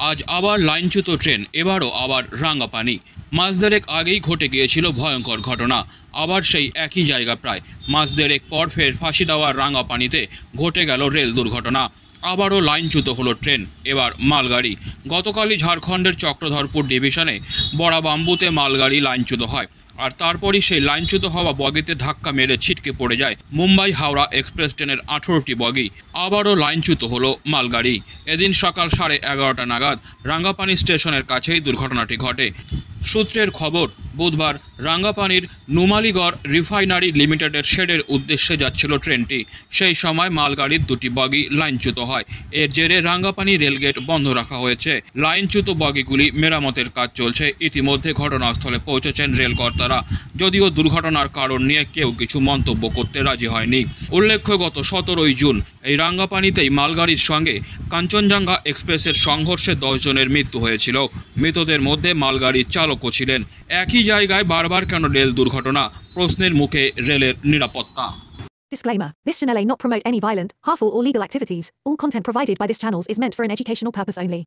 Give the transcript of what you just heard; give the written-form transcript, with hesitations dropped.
আজ আবার লাইনচ্যুত ট্রেন, এবারও আবার রাঙ্গাপানি। মাস দেড়েক আগেই ঘটে গিয়েছিল ভয়ঙ্কর ঘটনা। আবার সেই একই জায়গা। প্রায় মাস দেড়েক পর ফের ফাঁসি দেওয়ার রাঙ্গাপানিতে ঘটে গেল রেল দুর্ঘটনা। আবারও লাইনচ্যুত হলো ট্রেন, এবার মালগাড়ি। গতকালই ঝাড়খণ্ডের চক্রধরপুর ডিভিশনে বড়াবাম্বুতে মালগাড়ি লাইনচ্যুত হয়, আর তারপরই সেই লাইনচ্যুত হওয়া বগিতে ধাক্কা মেরে ছিটকে পড়ে যায় মুম্বাই হাওড়া এক্সপ্রেস ট্রেনের 18টি বগি। আবারও লাইনচ্যুত হলো মালগাড়ি। এদিন সকাল 11:30 নাগাদ রাঙ্গাপানি স্টেশনের কাছেই দুর্ঘটনাটি ঘটে। সূত্রের খবর, বুধবার রাঙ্গাপানির নুমালিগড় রিফাইনারি লিমিটেডের শেডের উদ্দেশ্যে যাচ্ছিল ট্রেনটি। সেই সময় মালগাড়ির দুটি বগি লাইনচ্যুত হয়। এর জেরে রাঙ্গাপানি রেলগেট বন্ধ রাখা হয়েছে। লাইনচ্যুত বগিগুলি মেরামতের কাজ চলছে। ইতিমধ্যে ঘটনাস্থলে পৌঁছেছেন রেল কর্তারা, যদিও দুর্ঘটনার কারণ নিয়ে কেউ কিছু মন্তব্য করতে রাজি হয়নি। উল্লেখ্য, গত 17ই জুন এই রাঙ্গাপানিতেই মালগাড়ির সঙ্গে কাঞ্চনজঙ্ঘা এক্সপ্রেসের সংঘর্ষে 10 জনের মৃত্যু হয়েছিল। মৃতদের মধ্যে মালগাড়ির চালকও ছিলেন। একই জায়গায় বারবার কেন রেল দুর্ঘটনা? প্রশ্নের মুখে রেলের নিরাপত্তা। Disclaimer. This channel may not promote any violent, harmful or legal activities. All content provided by this channel is meant for an educational purpose only.